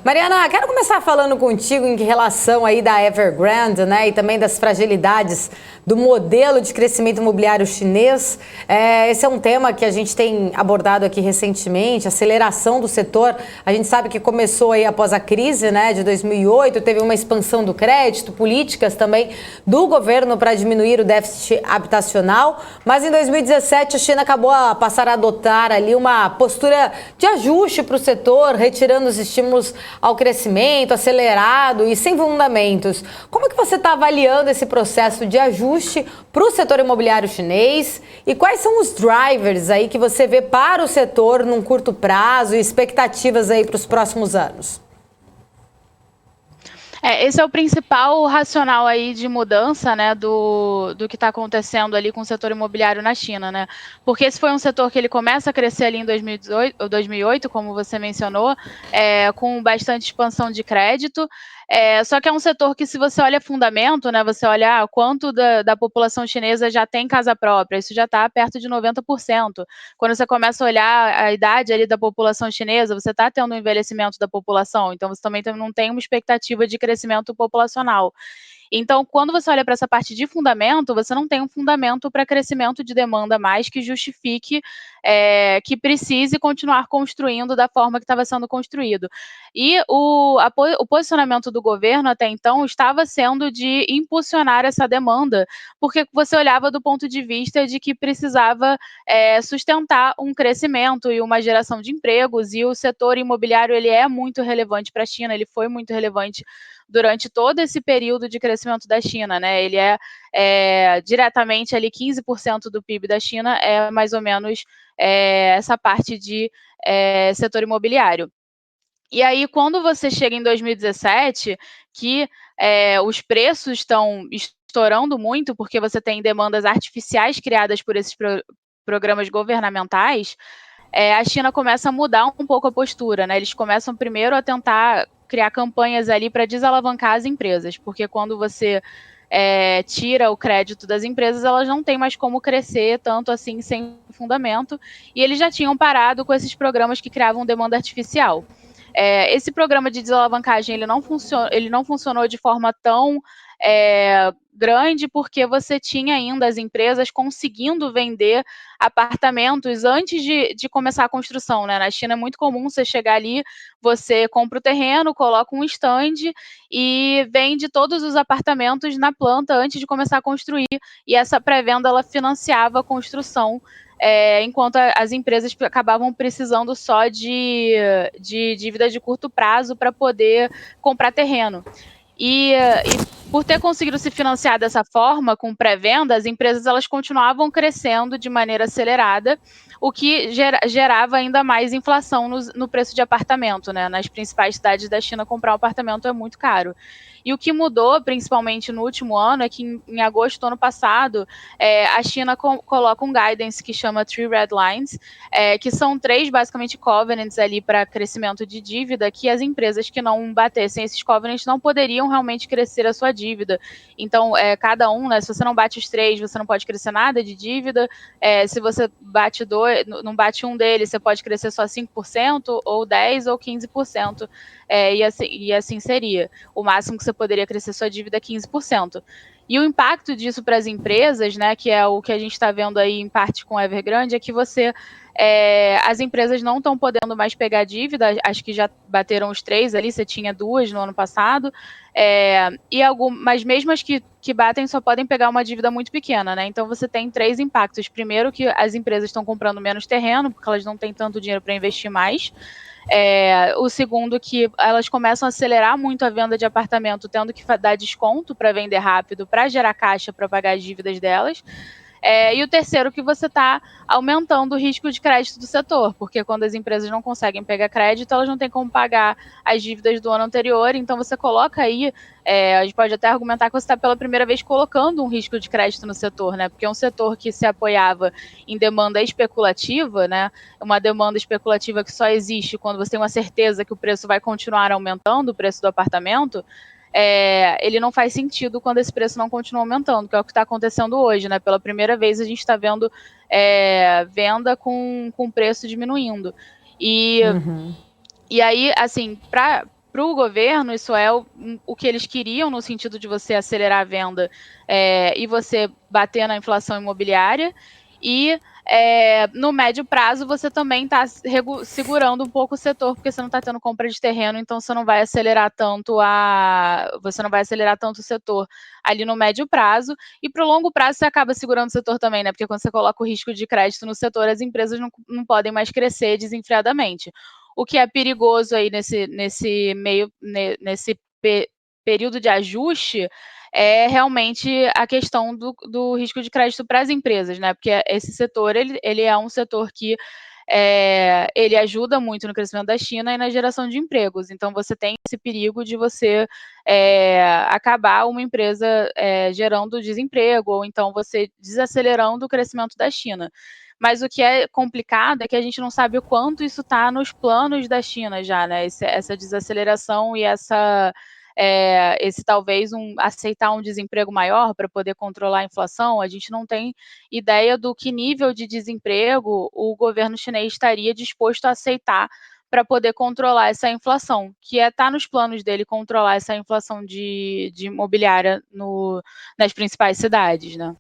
Mariana, quero começar falando contigo em relação aí da Evergrande, né, e também das fragilidades do modelo de crescimento imobiliário chinês. Esse é um tema que a gente tem abordado aqui recentemente, aceleração do setor. A gente sabe que começou aí após a crise, né, de 2008, teve uma expansão do crédito, políticas também do governo para diminuir o déficit habitacional, mas em 2017 a China acabou a passar a adotar ali uma postura de ajuste para o setor, retirando os estímulos ao crescimento acelerado e sem fundamentos. Como que você está avaliando esse processo de ajuste para o setor imobiliário chinês e quais são os drivers aí que você vê para o setor num curto prazo e expectativas aí para os próximos anos? Esse é o principal racional aí de mudança, né, do que está acontecendo ali com o setor imobiliário na China, né? Porque esse foi um setor que ele começa a crescer ali em 2008, como você mencionou, com bastante expansão de crédito. Só que é um setor que, se você olha fundamento, né, você olha quanto da população chinesa já tem casa própria, isso já está perto de 90%. Quando você começa a olhar a idade ali da população chinesa, você está tendo um envelhecimento da população, então você também não tem uma expectativa de crescimento populacional. Então, quando você olha para essa parte de fundamento, você não tem um fundamento para crescimento de demanda mais que justifique que precise continuar construindo da forma que estava sendo construído. E o posicionamento do governo até então estava sendo de impulsionar essa demanda, porque você olhava do ponto de vista de que precisava sustentar um crescimento e uma geração de empregos, e o setor imobiliário ele é muito relevante para a China, ele foi muito relevante durante todo esse período de crescimento da China, né? Ele diretamente ali 15% do PIB da China, é mais ou menos essa parte de setor imobiliário. E aí, quando você chega em 2017, que os preços estão estourando muito, porque você tem demandas artificiais criadas por esses programas governamentais, a China começa a mudar um pouco a postura, né? Eles começam primeiro a tentar criar campanhas ali para desalavancar as empresas, porque quando você tira o crédito das empresas, elas não têm mais como crescer tanto assim sem fundamento, e eles já tinham parado com esses programas que criavam demanda artificial. Esse programa de desalavancagem ele não funcionou de forma tão grande, porque você tinha ainda as empresas conseguindo vender apartamentos antes de começar a construção, né? Na China é muito comum você chegar ali, você compra o terreno, coloca um stand e vende todos os apartamentos na planta antes de começar a construir, e essa pré-venda ela financiava a construção, enquanto as empresas acabavam precisando só de dívida de curto prazo para poder comprar terreno. E por ter conseguido se financiar dessa forma, com pré-venda, as empresas elas continuavam crescendo de maneira acelerada, o que gerava ainda mais inflação no preço de apartamento, né? Nas principais cidades da China, comprar um apartamento é muito caro. E o que mudou, principalmente no último ano, é que em agosto do ano passado, a China coloca um guidance que chama Three Red Lines, que são 3, basicamente, covenants ali para crescimento de dívida, que as empresas que não batessem esses covenants não poderiam realmente crescer a sua dívida. Então, cada um, né, se você não bate os 3, você não pode crescer nada de dívida, se você não bate um deles, você pode crescer só 5%, ou 10%, ou 15%, e assim seria. O máximo que você poderia crescer sua dívida é 15%. E o impacto disso para as empresas, né, que é o que a gente está vendo aí em parte com a Evergrande, é que as empresas não estão podendo mais pegar dívida, acho que já bateram os 3 ali, você tinha 2 no ano passado, mas mesmo as que batem só podem pegar uma dívida muito pequena, né? Então você tem 3 impactos. Primeiro, que as empresas estão comprando menos terreno, porque elas não têm tanto dinheiro para investir mais. O segundo, que elas começam a acelerar muito a venda de apartamento, tendo que dar desconto para vender rápido, para gerar caixa para pagar as dívidas delas. E o terceiro, que você está aumentando o risco de crédito do setor, porque quando as empresas não conseguem pegar crédito, elas não têm como pagar as dívidas do ano anterior, então você coloca aí, a gente pode até argumentar que você está pela primeira vez colocando um risco de crédito no setor, né? Porque é um setor que se apoiava em demanda especulativa, né? Uma demanda especulativa que só existe quando você tem uma certeza que o preço vai continuar aumentando, o preço do apartamento. Ele não faz sentido quando esse preço não continua aumentando, que é o que está acontecendo hoje, né? Pela primeira vez a gente está vendo venda com preço diminuindo. E aí, assim, para o governo, isso é o que eles queriam, no sentido de você acelerar a venda e você bater na inflação imobiliária. E no médio prazo você também está segurando um pouco o setor, porque você não está tendo compra de terreno, então você não vai acelerar tanto o setor ali no médio prazo. E para o longo prazo você acaba segurando o setor também, né? Porque quando você coloca o risco de crédito no setor, as empresas não podem mais crescer desenfreadamente. O que é perigoso aí nesse período de ajuste é realmente a questão do risco de crédito para as empresas, né? Porque esse setor ele é um setor que ele ajuda muito no crescimento da China e na geração de empregos. Então, você tem esse perigo de você acabar uma empresa gerando desemprego, ou então você desacelerando o crescimento da China. Mas o que é complicado é que a gente não sabe o quanto isso está nos planos da China já, né? Essa desaceleração e esse talvez aceitar um desemprego maior para poder controlar a inflação, a gente não tem ideia do que nível de desemprego o governo chinês estaria disposto a aceitar para poder controlar essa inflação, que tá nos planos dele controlar essa inflação de imobiliária nas principais cidades, né?